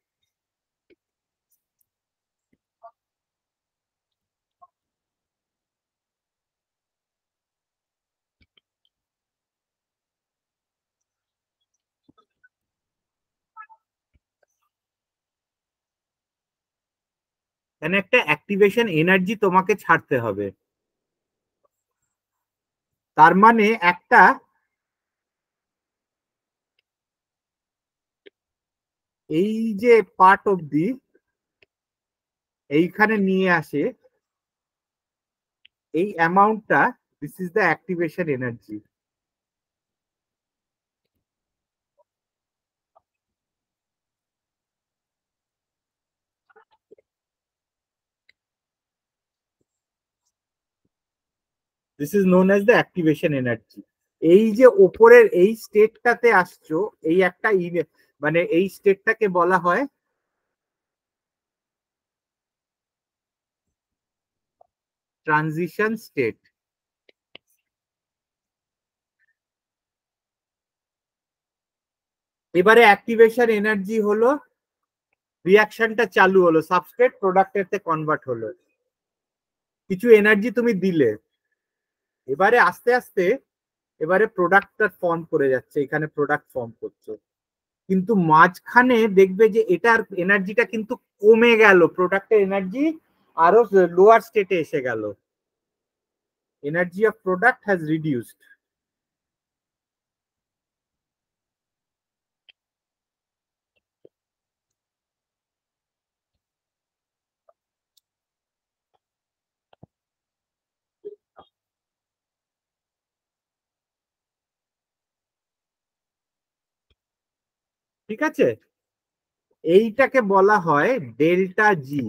এখানে একটা অ্যাক্টিভেশন এনার্জি তোমাকে ছাড়তে হবে। তার মানে একটা এই যে পার্ট অব্দি এইখানে নিয়ে আসে এই অ্যামাউন্টটা, this is the activation energy. This is known as the activation energy. এই যে ওপরের এই স্টেটটাতে আসছো, এই একটা মানে এই স্টেটটাকে বলা হয় ট্রানজিশন স্টেট। এবারে অ্যাক্টিভেশন এনার্জি হলো রিয়াকশনটা চালু হলো, সাবস্ট্রেট প্রোডাক্টেতে কনভার্ট হলো, কিছু এনার্জি তুমি দিলে, এবারে আস্তে আস্তে এবারে প্রোডাক্টটা ফর্ম করে যাচ্ছে, এখানে প্রোডাক্ট ফর্ম করছে, কিন্তু মাঝখানে দেখবে যে এটার এনার্জিটা কিন্তু কমে গেল, প্রোডাক্টের এনার্জি আরো লোয়ার স্টেটে এসে গেল, energy of product has reduced. ঠিক আছে, এইটাকে বলা হয় ডেল্টা জি।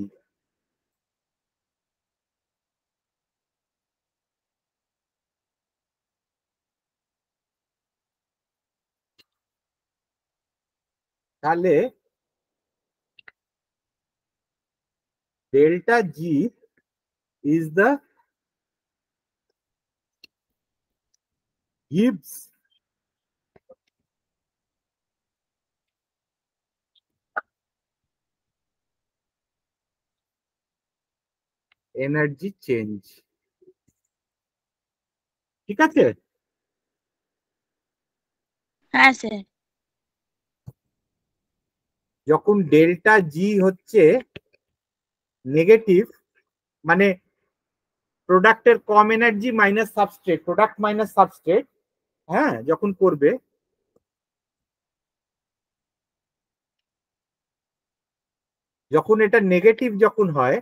তাহলে delta G is the Gibbs energy change. ঠিক আছে, হ্যাঁ স্যার। যখন ডেল্টা জি হচ্ছে নেগেটিভ, মানে প্রোডাক্টের কম energy minus substrate, product minus substrate, হ্যাঁ, যখন করবে, যখন এটা নেগেটিভ যখন হয়,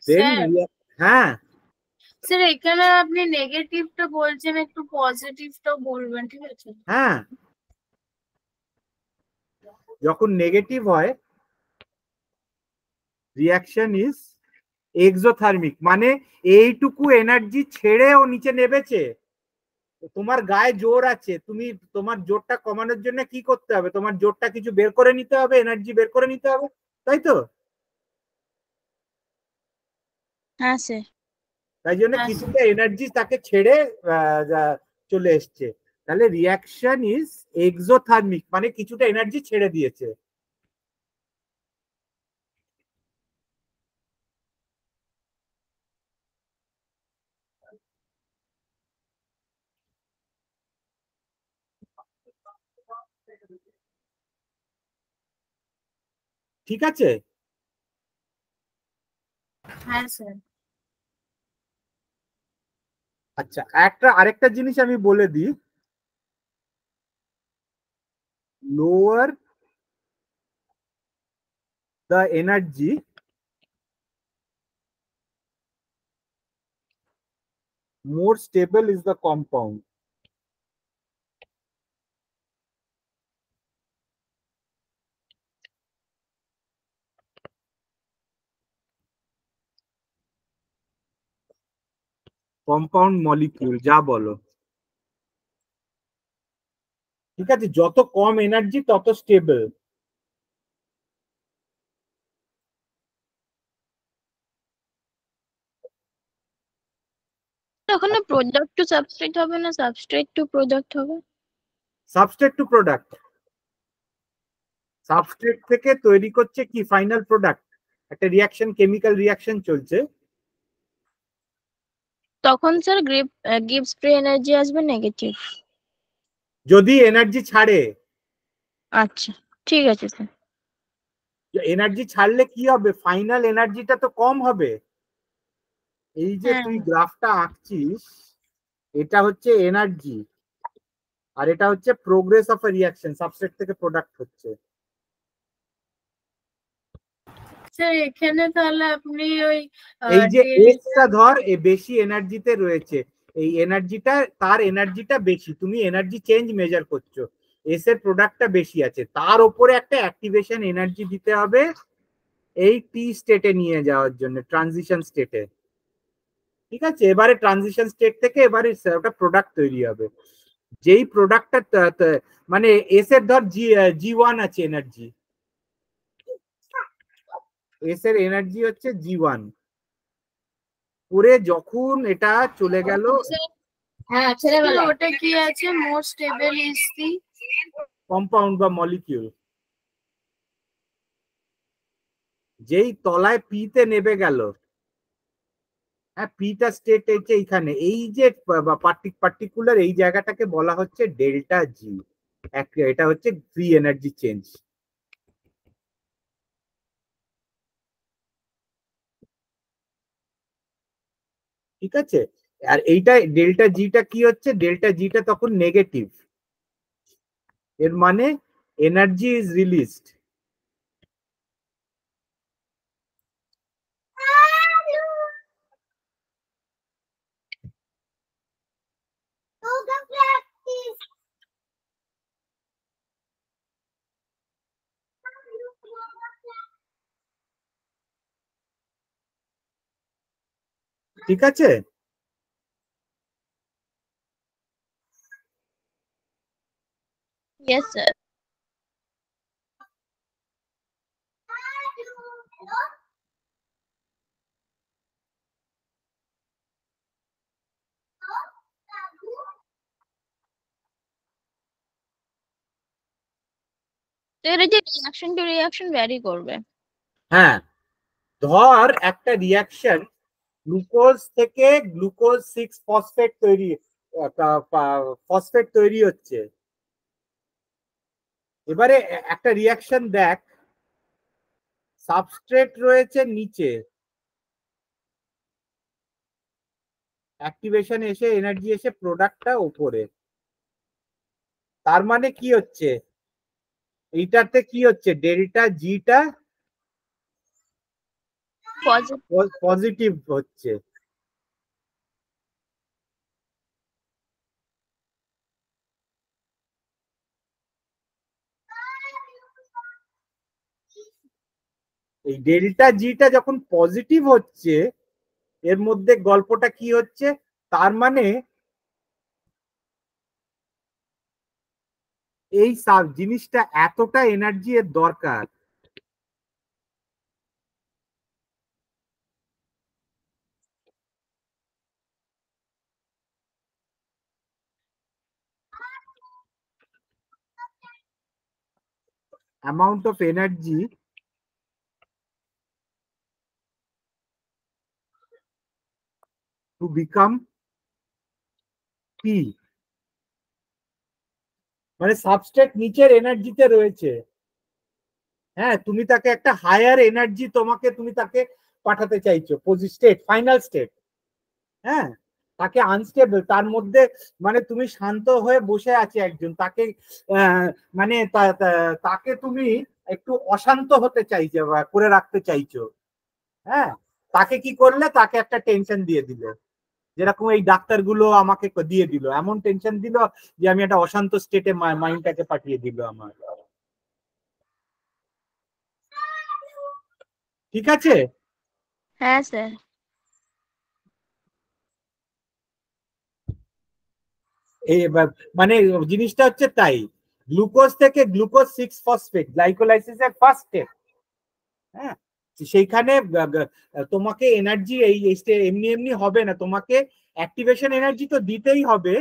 দেন স্যার, হ্যাঁ, স্যার এখানে আপনি নেগেটিভটা বলছেন, একটু পজিটিভটাও বলবেন, ঠিক আছে? হ্যাঁ, যখন নেগেটিভ হয় রিয়াকশন ইজ এক্সোথার্মিক, মানে এইটুকু এনার্জি ছেড়ে ও নিচে নেবেছে, তোমার গায়ে জোর আছে, তুমি তোমার জোরটা কমানোর জন্য কি করতে হবে, তোমার জোরটা কিছু বের করে নিতে হবে, এনার্জি বের করে নিতে হবে, তাই তো? হ্যাঁ স্যার। তাই জন্য হ্যাঁ স্যার। কিছুটা এনার্জি তাকে ছেড়ে চলে এসছে, তাহলে রিয়াকশন ইজ এক্সোথার্মিক, মানে কিছুটা এনার্জি ছেড়ে দিয়েছে। ঠিক আছে? হ্যাঁ স্যার। আচ্ছা, আরেকটা জিনিস আমি বলে দিই, lower the energy more stable is the compound. Compound molecule যা বলো, ঠিক আছে? যত কম এনার্জি তত স্টেবল। ওখানে প্রোডাক্ট টু সাবস্ট্রেট হবে না সাবস্ট্রেট টু প্রোডাক্ট হবে? Substrate to product. সাবস্ট্রেট থেকে তৈরি করছে কি ফাইনাল প্রোডাক্ট, একটা রিয়াকশন, কেমিক্যাল রিয়াকশন চলছে। তখন স্যার গিভস ফ্রি এনার্জি আসবে নেগেটিভ। যদি এনার্জি ছাড়ে। আচ্ছা ঠিক আছে স্যার। এনার্জি ছাড়লে কি হবে, ফাইনাল এনার্জিটা তো কম হবে। এই যে হ্যাঁ তুই গ্রাফটা আঁকছিস, এটা হচ্ছে এনার্জি, আর এটা হচ্ছে progress of a reaction, substrate থেকে প্রোডাক্ট হচ্ছে। স্যার এখানে তাহলে আপনি ওই এই যে এসটা ধর এ বেশি এনার্জিতে রয়েছে, এই এনার্জিটা, তার এনার্জিটা বেশি, তুমি এনার্জি চেঞ্জ মেজার করছো, এস এর প্রোডাক্টটা বেশি আছে, তার উপরে একটা অ্যাক্টিভেশন এনার্জি দিতে হবে এই টি স্টেটে নিয়ে যাওয়ার জন্য, ট্রানজিশন স্টেটে। ঠিক আছে? এবারে ট্রানজিশন স্টেট থেকে এবারে ওটা প্রোডাক্ট তৈরি হবে। যেই প্রোডাক্টটা মানে এস এর ধর জি1 আছে এনার্জি, এস এর এনার্জি হচ্ছে জি1, করে যখন এটা চলে গেল, হ্যাঁ ছেলেবেলা ওটা কি আছে মোর স্টেবল ইজ দি কম্পাউন্ড বা মলিকিউল, যেই তলায় পি তে নেবে গেল, হ্যাঁ পিটা স্টেট হচ্ছে এইখানে, এই যে পার্টিকুলার এই জায়গাটাকে বলা হচ্ছে ডেল্টা জি, এটা হচ্ছে ফ্রি এনার্জি চেঞ্জ। ঠিক আছে? আর এইটা ডেল্টা জিটা কি হচ্ছে, ডেল্টা জিটা তখন নেগেটিভ, এর মানে এনার্জি ইজ রিলিজড। ঠিক আছে? Yes sir. তো এটা যে রিয়াকশন টু রিয়াকশন ভ্যারি করবে। হ্যাঁ, ধর একটা রিয়াকশন, গ্লুকোজ থেকে গ্লুকোজ 6 ফসফেট তৈরি, ফসফেট তৈরি হচ্ছে। এবারে একটা রিয়াকশন দেখ, সাবস্ট্রেট রয়েছে নিচে, অ্যাক্টিভেশন এসে এনার্জি এসে প্রোডাক্টটা উপরে, তার মানে কি হচ্ছে, এইটাতে কি হচ্ছে, ডেল্টা জিটা পজিটিভ হচ্ছে। এই ডেল্টা জিটা যখন পজিটিভ হচ্ছে, এর মধ্যে গল্পটা কি হচ্ছে, তার মানে এই জিনিসটা এতটা এনার্জি এর দরকার। amount of energy to become P, মানে সাবস্ট্রেট নিচের এনার্জিতে রয়েছে, হ্যাঁ, তুমি তাকে একটা হায়ার এনার্জি, তুমি তাকে পাঠাতে চাইছো, স্টেট, ফাইনাল স্টেট। হ্যাঁ, তাকে আনস্টেবল, তার মধ্যে মানে তুমি শান্ত হয়ে বসে আছে একজন, তাকে মানে তাকে তুমি একটু অশান্ত হতে চাইছো বা করে রাখতে চাইছো। হ্যাঁ, তাকে কি করলে, তাকে একটা টেনশন দিয়ে দিল, যেরকম এই ডাক্তারগুলো আমাকে দিয়ে দিল, এমন টেনশন দিল যে আমি একটা অশান্ত স্টেটে মাইন্ডটাকে পাঠিয়ে দিল আমার। ঠিক আছে? হ্যাঁ স্যার। এই মানে জিনিসটা হচ্ছে তাই, গ্লুকোজ থেকে গ্লুকোজ 6 ফসফেট গ্লাইকোলাইসিসের ফার্স্ট স্টেপ। হ্যাঁ, সেইখানে তোমাকে এনার্জি এমনি এমনি হবে না, তোমাকে অ্যাক্টিভেশন এনার্জি তো দিতেই হবে।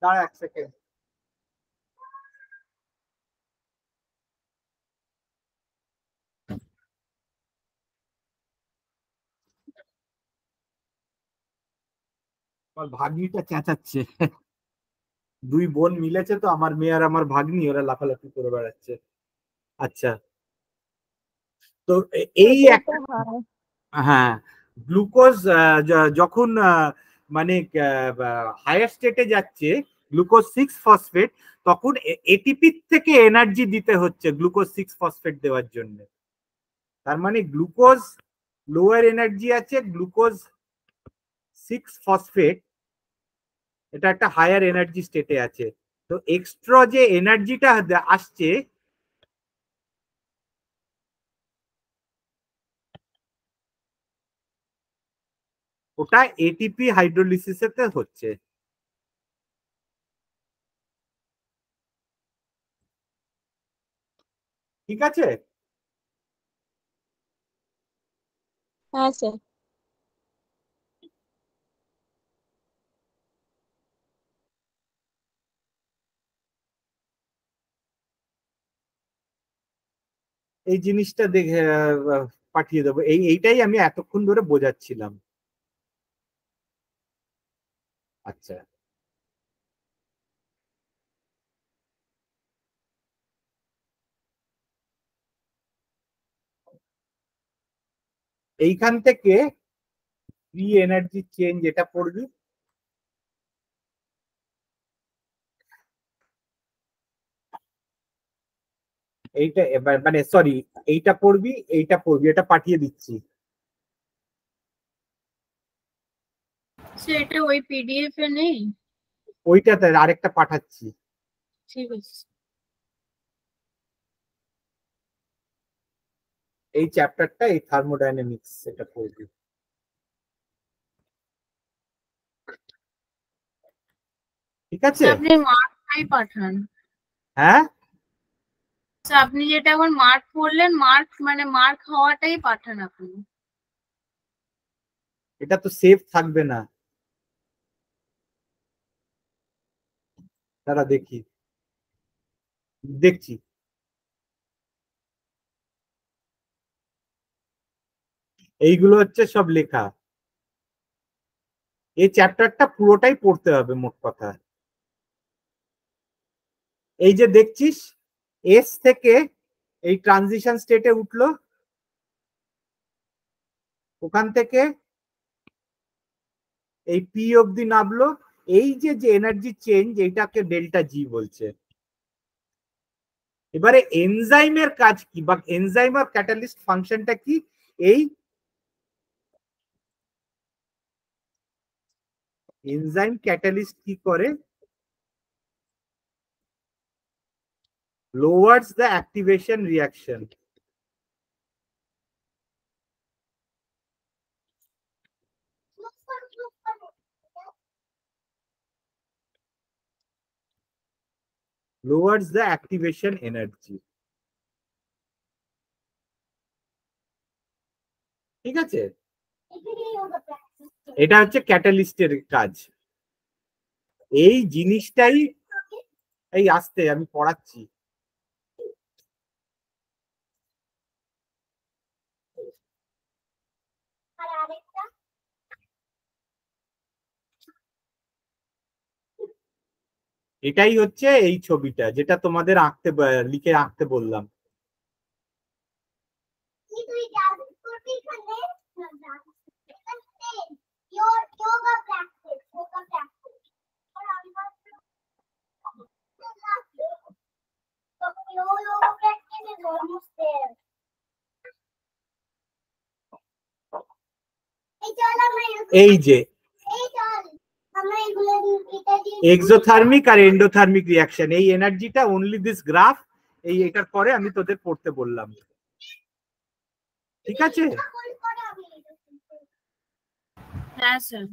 দাঁড়া এক সেকেন্ড। আমার ভাগ্নিটা চেঁচাচ্ছে, দুই বোন মিলেছে তো, আমার মেয়ে আর আমার ভাগ্নি, ওরা লাফালাফি করে বেড়াচ্ছে। আচ্ছা, তো এই সেটাই তো একটা, হয়। হ্যাঁ, গ্লুকোজ যখন মানে হায়ার স্টেটে যাচ্ছে, গ্লুকোজ 6 ফসফেট, তখন এটিপি থেকে এনার্জি দিতে হচ্ছে গ্লুকোজ 6 ফসফেট দেওয়ার জন্য। তার মানে গ্লুকোজ লোয়ার এনার্জি আছে, গ্লুকোজ 6 ফসফেট এটা একটা হায়ার এনার্জি স্টেটে আছে। তো এক্সট্রা যে এনার্জিটা আসছে, ওটা এটিপি হাইড্রোলিসিসেতে হচ্ছে। ঠিক আছে? হ্যাঁ স্যার। এই জিনিসটা দেখে পাঠিয়ে দেবো, এইটাই আমি এতক্ষণ ধরে বোঝাচ্ছিলাম। আচ্ছা, এইখান থেকে ফ্রি এনার্জি চেঞ্জ এটা পড়বি, এইটা এবার মানে সরি, এইটা পড়বি, এইটা পড়বি, এটা পাঠিয়ে দিচ্ছি। সেটা ওই পিডিএফ এ নেই? ওইটাতে আরেকটা পাঠাচ্ছি। ঠিক আছে। এই চ্যাপ্টারটা, এই থার্মোডাইনামিক্স, এটা পড়বি। ঠিক আছে? আপনি মার্কটাই পাঠান। হ্যাঁ, আপনি যেটা এখন মার্ক করলেন, মার্ক মানে মার্ক হওয়াটাই পাঠান আপনি। এটা তো সেভ থাকবে না, তারা দেখি, দেখছি। এইগুলো হচ্ছে সব লেখা, এই চ্যাপ্টারটা পুরোটাই পড়তে হবে মোট কথা। এই যে দেখছিস, এস থেকে এই ট্রানজিশন স্টেটে উঠলো, ওখান থেকে এই পি অব্দি নামলো, এই যে যে এনার্জি চেঞ্জ, এইটাকে ডেল্টা জি বলছে। এবারে এনজাইমের কাজ কি, বা এনজাইম আর ক্যাটালিস্ট ফাংশনটা কি? এই এনজাইম ক্যাটালিস্ট কি করে, lowers the activation reaction. Lowers the activation energy. ঠিক আছে? এটা হচ্ছে ক্যাটালিস্টের কাজ। এই জিনিসটাই, এই আস্তে আমি পড়াচ্ছি। এটাই হচ্ছে এই ছবিটা, যেটা তোমাদের লিখে আঁকতে বললাম। এই যে এক্সোথার্মিক আর এন্ডোথার্মিক রিয়াকশন, এই এনার্জিটা অনলি দিস গ্রাফ, এই এটার পরে আমি তোদের পড়তে বললাম, ঠিক আছে? হ্যাঁ স্যার।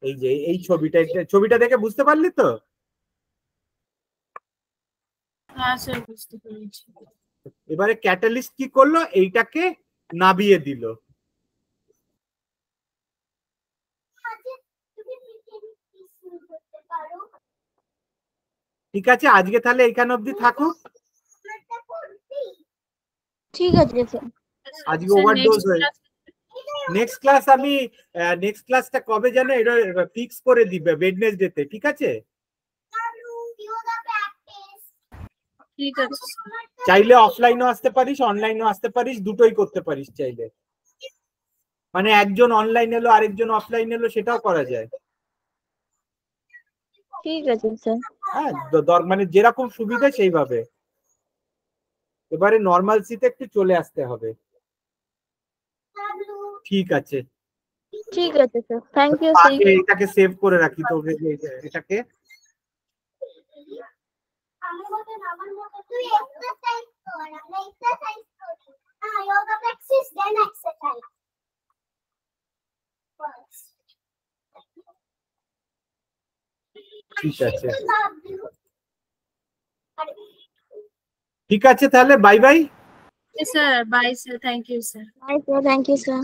এই যে এই ছবিটা দেখে বুঝতে পারলি তো? হ্যাঁ স্যার বুঝতে পেরেছি। এবারে ক্যাটালিস্ট কি করলো, এইটাকে নাবিয়ে দিল। ঠিক আছে, আজকে তাহলে এইখানে অবধি থাকুক। ঠিক আছে স্যার। আজকে ওভারডোজ হয়ে, নেক্সট ক্লাস আমি নেক্সট ক্লাসটা কবে জানো, এটা ফিক্স করে দিবে ওয়েডনেসডে তে, ঠিক আছে? ঠিক আছে। চাইলে অফলাইনও আসতে পারিস, অনলাইনও আসতে পারিস, দুটোই করতে পারিস চাইলে। মানে একজন অনলাইন এলো আরেকজন অফলাইন এলো, সেটাও করা যায়। ঠিক আছে স্যার। হ্যাঁ, মানে যেরকম সুবিধা সেইভাবে। এবারে নর্মালসিতে একটু চলে আসতে হবে। ঠিক আছে, ঠিক আছে স্যার, থ্যাংক ইউ স্যার। এটাকে সেভ করে রাখি তো, এটাকে। ঠিক আছে, ঠিক আছে, তাহলে bye bye. Sir bye sir, thank you sir. Bye sir, thank you sir.